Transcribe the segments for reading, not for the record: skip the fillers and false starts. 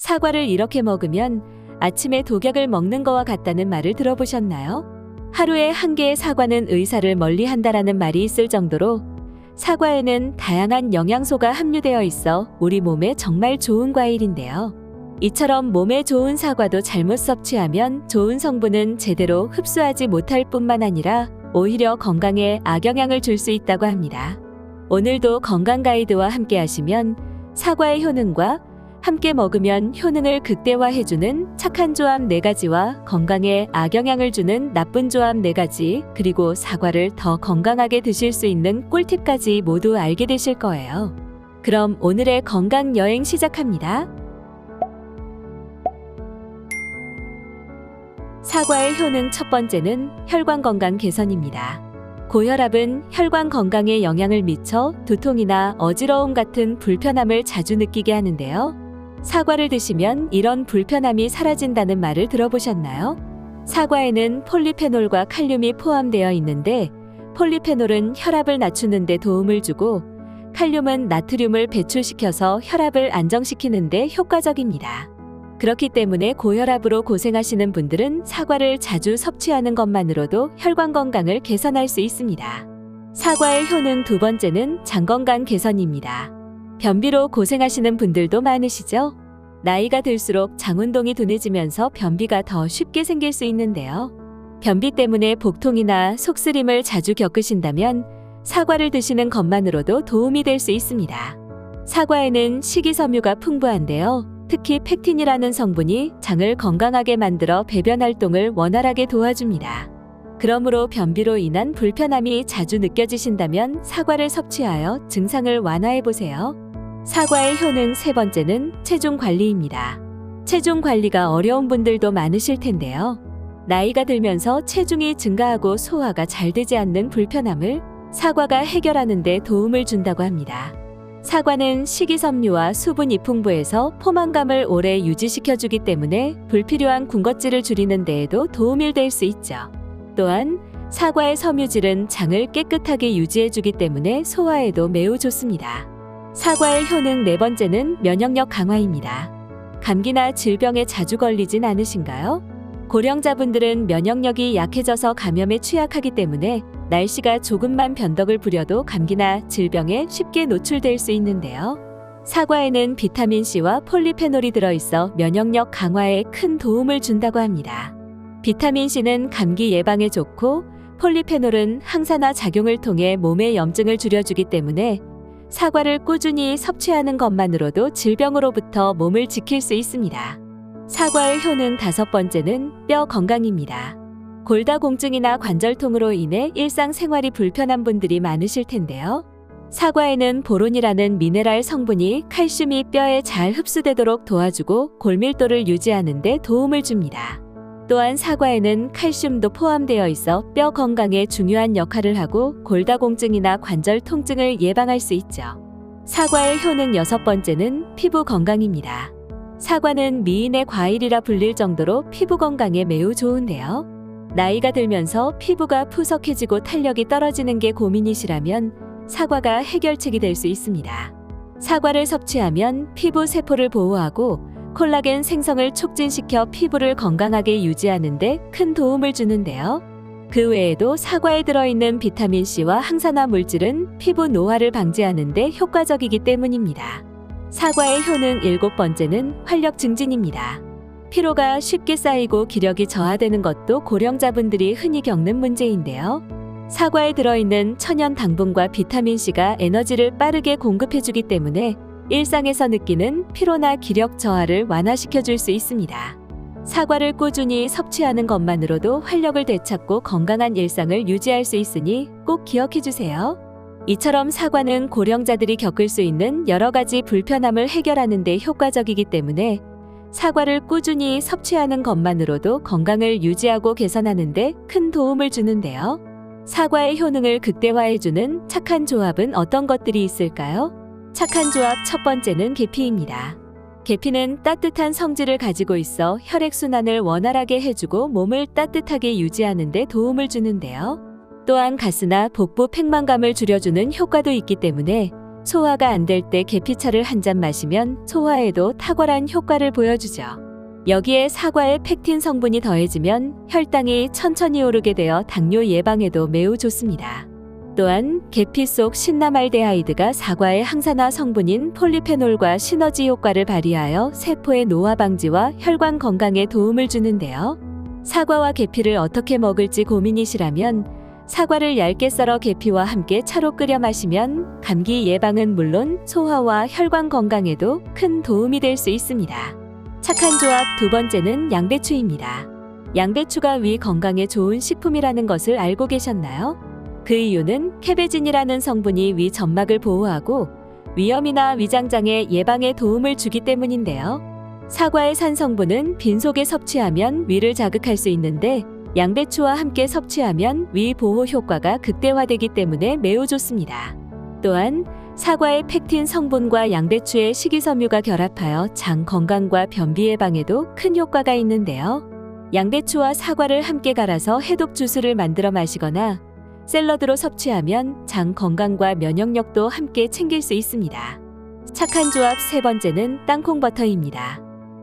사과를 이렇게 먹으면 아침에 독약을 먹는 거와 같다는 말을 들어보셨나요? 하루에 한 개의 사과는 의사를 멀리한다라는 말이 있을 정도로 사과에는 다양한 영양소가 함유되어 있어 우리 몸에 정말 좋은 과일인데요. 이처럼 몸에 좋은 사과도 잘못 섭취하면 좋은 성분은 제대로 흡수하지 못할 뿐만 아니라 오히려 건강에 악영향을 줄 수 있다고 합니다. 오늘도 건강 가이드와 함께 하시면 사과의 효능과 함께 먹으면 효능을 극대화해주는 착한 조합 4가지와 건강에 악영향을 주는 나쁜 조합 4가지, 그리고 사과를 더 건강하게 드실 수 있는 꿀팁까지 모두 알게 되실 거예요. 그럼 오늘의 건강 여행 시작합니다. 사과의 효능 첫 번째는 혈관 건강 개선입니다. 고혈압은 혈관 건강에 영향을 미쳐 두통이나 어지러움 같은 불편함을 자주 느끼게 하는데요. 사과를 드시면 이런 불편함이 사라진다는 말을 들어보셨나요? 사과에는 폴리페놀과 칼륨이 포함되어 있는데 폴리페놀은 혈압을 낮추는 데 도움을 주고 칼륨은 나트륨을 배출시켜서 혈압을 안정시키는 데 효과적입니다. 그렇기 때문에 고혈압으로 고생하시는 분들은 사과를 자주 섭취하는 것만으로도 혈관 건강을 개선할 수 있습니다. 사과의 효능 두 번째는 장 건강 개선입니다. 변비로 고생하시는 분들도 많으시죠? 나이가 들수록 장 운동이 둔해지면서 변비가 더 쉽게 생길 수 있는데요. 변비 때문에 복통이나 속쓰림을 자주 겪으신다면 사과를 드시는 것만으로도 도움이 될 수 있습니다. 사과에는 식이섬유가 풍부한데요. 특히 팩틴이라는 성분이 장을 건강하게 만들어 배변 활동을 원활하게 도와줍니다. 그러므로 변비로 인한 불편함이 자주 느껴지신다면 사과를 섭취하여 증상을 완화해 보세요. 사과의 효능 세 번째는 체중 관리입니다. 체중 관리가 어려운 분들도 많으실 텐데요. 나이가 들면서 체중이 증가하고 소화가 잘 되지 않는 불편함을 사과가 해결하는 데 도움을 준다고 합니다. 사과는 식이섬유와 수분이 풍부해서 포만감을 오래 유지시켜주기 때문에 불필요한 군것질을 줄이는 데에도 도움이 될 수 있죠. 또한 사과의 섬유질은 장을 깨끗하게 유지해주기 때문에 소화에도 매우 좋습니다. 사과의 효능 네 번째는 면역력 강화입니다. 감기나 질병에 자주 걸리진 않으신가요? 고령자분들은 면역력이 약해져서 감염에 취약하기 때문에 날씨가 조금만 변덕을 부려도 감기나 질병에 쉽게 노출될 수 있는데요. 사과에는 비타민C와 폴리페놀이 들어있어 면역력 강화에 큰 도움을 준다고 합니다. 비타민C는 감기 예방에 좋고 폴리페놀은 항산화 작용을 통해 몸의 염증을 줄여주기 때문에 사과를 꾸준히 섭취하는 것만으로도 질병으로부터 몸을 지킬 수 있습니다. 사과의 효능 다섯 번째는 뼈 건강입니다. 골다공증이나 관절통으로 인해 일상생활이 불편한 분들이 많으실 텐데요. 사과에는 보론이라는 미네랄 성분이 칼슘이 뼈에 잘 흡수되도록 도와주고 골밀도를 유지하는 데 도움을 줍니다. 또한 사과에는 칼슘도 포함되어 있어 뼈 건강에 중요한 역할을 하고 골다공증이나 관절 통증을 예방할 수 있죠. 사과의 효능 여섯 번째는 피부 건강입니다. 사과는 미인의 과일이라 불릴 정도로 피부 건강에 매우 좋은데요. 나이가 들면서 피부가 푸석해지고 탄력이 떨어지는 게 고민이시라면 사과가 해결책이 될 수 있습니다. 사과를 섭취하면 피부 세포를 보호하고 콜라겐 생성을 촉진시켜 피부를 건강하게 유지하는 데 큰 도움을 주는데요. 그 외에도 사과에 들어있는 비타민C와 항산화 물질은 피부 노화를 방지하는 데 효과적이기 때문입니다. 사과의 효능 일곱 번째는 활력 증진입니다. 피로가 쉽게 쌓이고 기력이 저하되는 것도 고령자분들이 흔히 겪는 문제인데요. 사과에 들어있는 천연 당분과 비타민C가 에너지를 빠르게 공급해주기 때문에 일상에서 느끼는 피로나 기력 저하를 완화시켜줄 수 있습니다. 사과를 꾸준히 섭취하는 것만으로도 활력을 되찾고 건강한 일상을 유지할 수 있으니 꼭 기억해주세요. 이처럼 사과는 고령자들이 겪을 수 있는 여러 가지 불편함을 해결하는 데 효과적이기 때문에 사과를 꾸준히 섭취하는 것만으로도 건강을 유지하고 개선하는 데 큰 도움을 주는데요. 사과의 효능을 극대화해주는 착한 조합은 어떤 것들이 있을까요? 착한 조합 첫 번째는 계피입니다. 계피는 따뜻한 성질을 가지고 있어 혈액순환을 원활하게 해주고 몸을 따뜻하게 유지하는 데 도움을 주는데요. 또한 가스나 복부 팽만감을 줄여주는 효과도 있기 때문에 소화가 안 될 때 계피차를 한 잔 마시면 소화에도 탁월한 효과를 보여주죠. 여기에 사과의 펙틴 성분이 더해지면 혈당이 천천히 오르게 되어 당뇨 예방에도 매우 좋습니다. 또한 계피 속 신라말데하이드가 사과의 항산화 성분인 폴리페놀과 시너지 효과를 발휘하여 세포의 노화 방지와 혈관 건강에 도움을 주는데요. 사과와 계피를 어떻게 먹을지 고민이시라면 사과를 얇게 썰어 계피와 함께 차로 끓여 마시면 감기 예방은 물론 소화와 혈관 건강에도 큰 도움이 될 수 있습니다. 착한 조합 두 번째는 양배추입니다. 양배추가 위 건강에 좋은 식품이라는 것을 알고 계셨나요? 그 이유는 캐베진이라는 성분이 위 점막을 보호하고 위염이나 위장장애 예방에 도움을 주기 때문인데요. 사과의 산 성분은 빈속에 섭취하면 위를 자극할 수 있는데 양배추와 함께 섭취하면 위 보호 효과가 극대화되기 때문에 매우 좋습니다. 또한 사과의 펙틴 성분과 양배추의 식이섬유가 결합하여 장 건강과 변비 예방에도 큰 효과가 있는데요. 양배추와 사과를 함께 갈아서 해독 주스를 만들어 마시거나 샐러드로 섭취하면 장 건강과 면역력도 함께 챙길 수 있습니다. 착한 조합 세 번째는 땅콩버터입니다.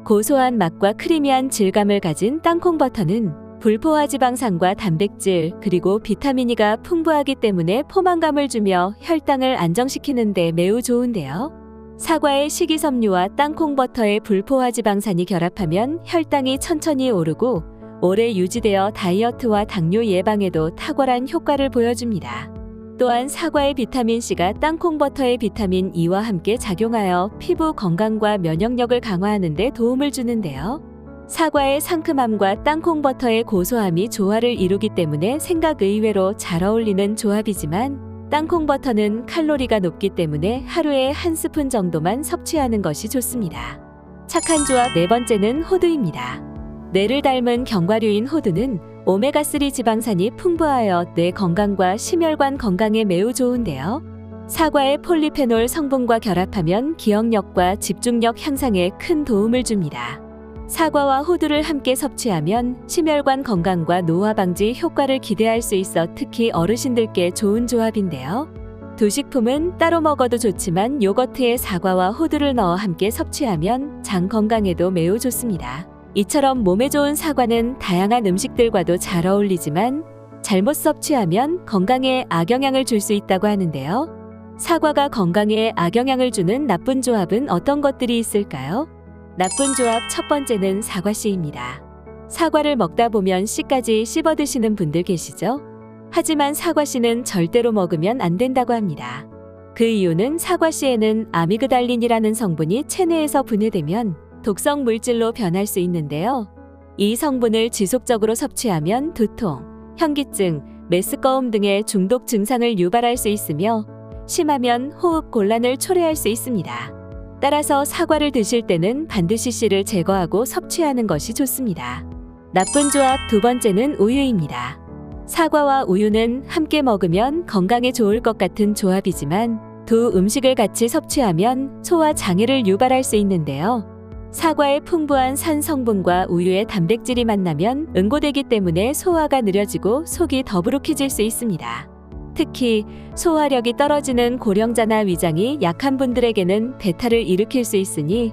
고소한 맛과 크리미한 질감을 가진 땅콩버터는 불포화 지방산과 단백질 그리고 비타민 E가 풍부하기 때문에 포만감을 주며 혈당을 안정시키는 데 매우 좋은데요. 사과의 식이섬유와 땅콩버터의 불포화 지방산이 결합하면 혈당이 천천히 오르고 오래 유지되어 다이어트와 당뇨 예방에도 탁월한 효과를 보여줍니다. 또한 사과의 비타민C가 땅콩버터의 비타민 E와 함께 작용하여 피부 건강과 면역력을 강화하는 데 도움을 주는데요. 사과의 상큼함과 땅콩버터의 고소함이 조화를 이루기 때문에 생각 의외로 잘 어울리는 조합이지만 땅콩버터는 칼로리가 높기 때문에 하루에 한 스푼 정도만 섭취하는 것이 좋습니다. 착한 조합 네 번째는 호두입니다. 뇌를 닮은 견과류인 호두는 오메가3 지방산이 풍부하여 뇌 건강과 심혈관 건강에 매우 좋은데요. 사과의 폴리페놀 성분과 결합하면 기억력과 집중력 향상에 큰 도움을 줍니다. 사과와 호두를 함께 섭취하면 심혈관 건강과 노화 방지 효과를 기대할 수 있어 특히 어르신들께 좋은 조합인데요. 두 식품은 따로 먹어도 좋지만 요거트에 사과와 호두를 넣어 함께 섭취하면 장 건강에도 매우 좋습니다. 이처럼 몸에 좋은 사과는 다양한 음식들과도 잘 어울리지만 잘못 섭취하면 건강에 악영향을 줄 수 있다고 하는데요. 사과가 건강에 악영향을 주는 나쁜 조합은 어떤 것들이 있을까요? 나쁜 조합 첫 번째는 사과씨입니다. 사과를 먹다 보면 씨까지 씹어 드시는 분들 계시죠? 하지만 사과씨는 절대로 먹으면 안 된다고 합니다. 그 이유는 사과씨에는 아미그달린이라는 성분이 체내에서 분해되면 독성 물질로 변할 수 있는데요. 이 성분을 지속적으로 섭취하면 두통, 현기증, 메스꺼움 등의 중독 증상을 유발할 수 있으며 심하면 호흡 곤란을 초래할 수 있습니다. 따라서 사과를 드실 때는 반드시 씨를 제거하고 섭취하는 것이 좋습니다. 나쁜 조합 두 번째는 우유입니다. 사과와 우유는 함께 먹으면 건강에 좋을 것 같은 조합이지만 두 음식을 같이 섭취하면 소화 장애를 유발할 수 있는데요. 사과의 풍부한 산 성분과 우유의 단백질이 만나면 응고되기 때문에 소화가 느려지고 속이 더부룩해질 수 있습니다. 특히 소화력이 떨어지는 고령자나 위장이 약한 분들에게는 배탈을 일으킬 수 있으니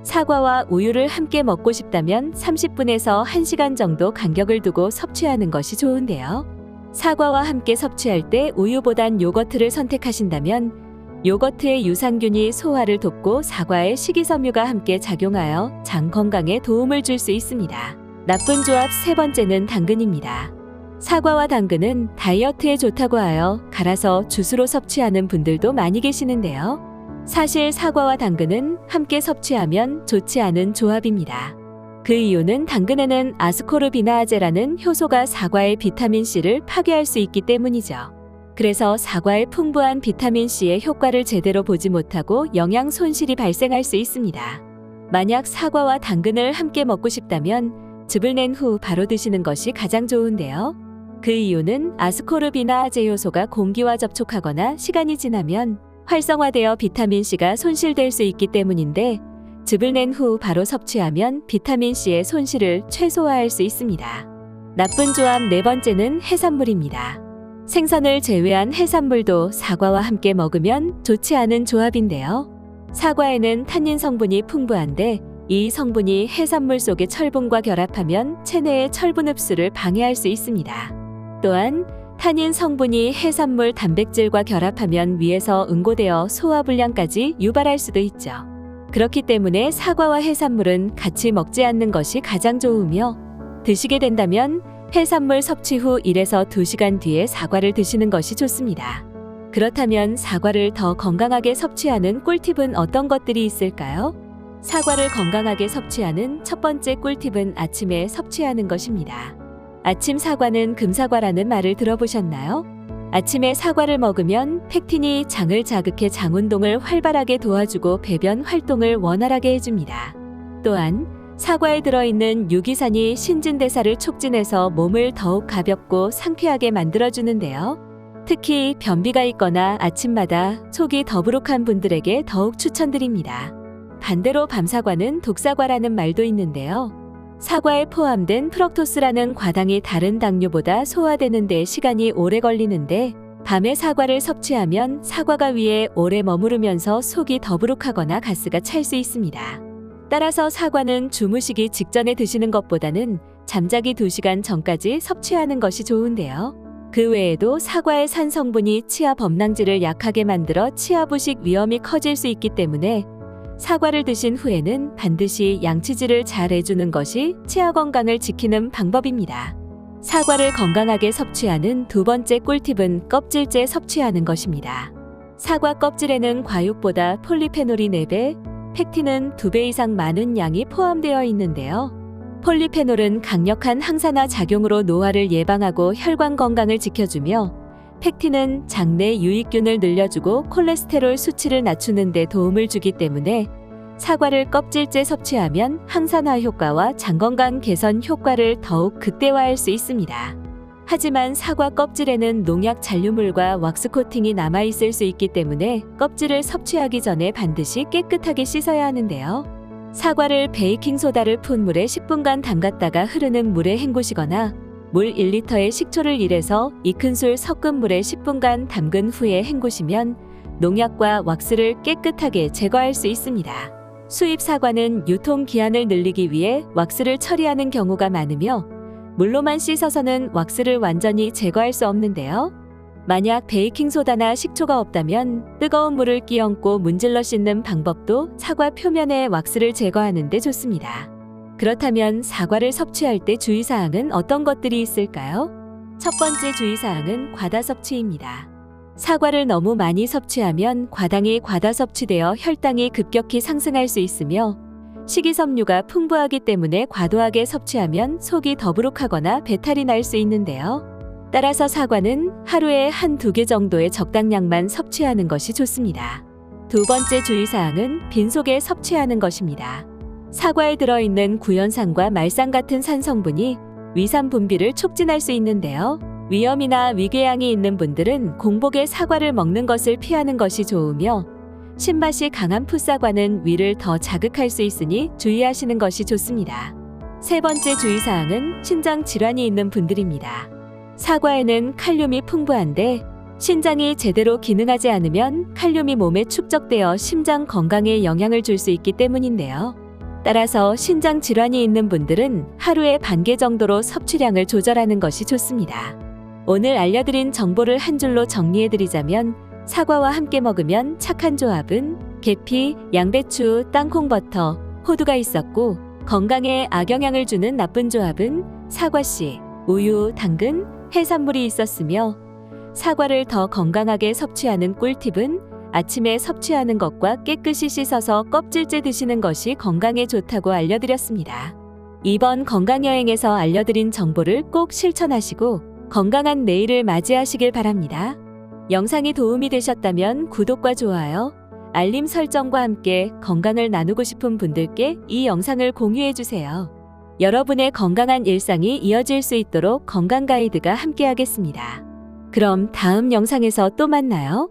사과와 우유를 함께 먹고 싶다면 30분에서 1시간 정도 간격을 두고 섭취하는 것이 좋은데요. 사과와 함께 섭취할 때 우유보단 요거트를 선택하신다면 요거트의 유산균이 소화를 돕고 사과의 식이섬유가 함께 작용하여 장 건강에 도움을 줄 수 있습니다. 나쁜 조합 세 번째는 당근입니다. 사과와 당근은 다이어트에 좋다고 하여 갈아서 주스로 섭취하는 분들도 많이 계시는데요. 사실 사과와 당근은 함께 섭취하면 좋지 않은 조합입니다. 그 이유는 당근에는 아스코르비나아제라는 효소가 사과의 비타민C를 파괴할 수 있기 때문이죠. 그래서 사과의 풍부한 비타민C의 효과를 제대로 보지 못하고 영양 손실이 발생할 수 있습니다. 만약 사과와 당근을 함께 먹고 싶다면 즙을 낸 후 바로 드시는 것이 가장 좋은데요. 그 이유는 아스코르비나아제 효소가 공기와 접촉하거나 시간이 지나면 활성화되어 비타민C가 손실될 수 있기 때문인데 즙을 낸 후 바로 섭취하면 비타민C의 손실을 최소화할 수 있습니다. 나쁜 조합 네 번째는 해산물입니다. 생선을 제외한 해산물도 사과와 함께 먹으면 좋지 않은 조합인데요. 사과에는 탄닌 성분이 풍부한데 이 성분이 해산물 속의 철분과 결합하면 체내의 철분 흡수를 방해할 수 있습니다. 또한 탄닌 성분이 해산물 단백질과 결합하면 위에서 응고되어 소화불량까지 유발할 수도 있죠. 그렇기 때문에 사과와 해산물은 같이 먹지 않는 것이 가장 좋으며 드시게 된다면 해산물 섭취 후 1에서 2시간 뒤에 사과를 드시는 것이 좋습니다. 그렇다면 사과를 더 건강하게 섭취하는 꿀팁은 어떤 것들이 있을까요? 사과를 건강하게 섭취하는 첫 번째 꿀팁은 아침에 섭취하는 것입니다. 아침 사과는 금사과라는 말을 들어보셨나요? 아침에 사과를 먹으면 펙틴이 장을 자극해 장 운동을 활발하게 도와주고 배변 활동을 원활하게 해줍니다. 또한 사과에 들어있는 유기산이 신진대사를 촉진해서 몸을 더욱 가볍고 상쾌하게 만들어주는데요. 특히 변비가 있거나 아침마다 속이 더부룩한 분들에게 더욱 추천드립니다. 반대로 밤사과는 독사과라는 말도 있는데요. 사과에 포함된 프럭토스라는 과당이 다른 당류보다 소화되는 데 시간이 오래 걸리는데 밤에 사과를 섭취하면 사과가 위에 오래 머무르면서 속이 더부룩하거나 가스가 찰 수 있습니다. 따라서 사과는 주무시기 직전에 드시는 것보다는 잠자기 2시간 전까지 섭취하는 것이 좋은데요. 그 외에도 사과의 산 성분이 치아 범랑질을 약하게 만들어 치아 부식 위험이 커질 수 있기 때문에 사과를 드신 후에는 반드시 양치질을 잘 해주는 것이 치아 건강을 지키는 방법입니다. 사과를 건강하게 섭취하는 두 번째 꿀팁은 껍질째 섭취하는 것입니다. 사과 껍질에는 과육보다 폴리페놀이 4배, 펙틴은 2배 이상 많은 양이 포함되어 있는데요. 폴리페놀은 강력한 항산화 작용으로 노화를 예방하고 혈관 건강을 지켜주며 펙틴은 장내 유익균을 늘려주고 콜레스테롤 수치를 낮추는 데 도움을 주기 때문에 사과를 껍질째 섭취하면 항산화 효과와 장 건강 개선 효과를 더욱 극대화할 수 있습니다. 하지만 사과 껍질에는 농약 잔류물과 왁스 코팅이 남아있을 수 있기 때문에 껍질을 섭취하기 전에 반드시 깨끗하게 씻어야 하는데요. 사과를 베이킹소다를 푼 물에 10분간 담갔다가 흐르는 물에 헹구시거나 물 1리터에 식초를 1에서 2큰술 섞은 물에 10분간 담근 후에 헹구시면 농약과 왁스를 깨끗하게 제거할 수 있습니다. 수입 사과는 유통기한을 늘리기 위해 왁스를 처리하는 경우가 많으며 물로만 씻어서는 왁스를 완전히 제거할 수 없는데요. 만약 베이킹소다나 식초가 없다면 뜨거운 물을 끼얹고 문질러 씻는 방법도 사과 표면의 왁스를 제거하는 데 좋습니다. 그렇다면 사과를 섭취할 때 주의사항은 어떤 것들이 있을까요? 첫 번째 주의사항은 과다 섭취입니다. 사과를 너무 많이 섭취하면 과당이 과다 섭취되어 혈당이 급격히 상승할 수 있으며 식이섬유가 풍부하기 때문에 과도하게 섭취하면 속이 더부룩하거나 배탈이 날 수 있는데요. 따라서 사과는 하루에 1-2개 정도의 적당량만 섭취하는 것이 좋습니다. 두 번째 주의사항은 빈속에 섭취하는 것입니다. 사과에 들어있는 구연산과 말산 같은 산 성분이 위산 분비를 촉진할 수 있는데요. 위염이나 위궤양이 있는 분들은 공복에 사과를 먹는 것을 피하는 것이 좋으며 신맛이 강한 풋사과는 위를 더 자극할 수 있으니 주의하시는 것이 좋습니다. 세 번째 주의사항은 신장 질환이 있는 분들입니다. 사과에는 칼륨이 풍부한데 신장이 제대로 기능하지 않으면 칼륨이 몸에 축적되어 심장 건강에 영향을 줄 수 있기 때문인데요. 따라서 신장 질환이 있는 분들은 하루에 반 개 정도로 섭취량을 조절하는 것이 좋습니다. 오늘 알려드린 정보를 한 줄로 정리해드리자면 사과와 함께 먹으면 착한 조합은 계피, 양배추, 땅콩버터, 호두가 있었고 건강에 악영향을 주는 나쁜 조합은 사과씨, 우유, 당근, 해산물이 있었으며 사과를 더 건강하게 섭취하는 꿀팁은 아침에 섭취하는 것과 깨끗이 씻어서 껍질째 드시는 것이 건강에 좋다고 알려드렸습니다. 이번 건강여행에서 알려드린 정보를 꼭 실천하시고 건강한 내일을 맞이하시길 바랍니다. 영상이 도움이 되셨다면 구독과 좋아요, 알림 설정과 함께 건강을 나누고 싶은 분들께 이 영상을 공유해주세요. 여러분의 건강한 일상이 이어질 수 있도록 건강 가이드가 함께하겠습니다. 그럼 다음 영상에서 또 만나요.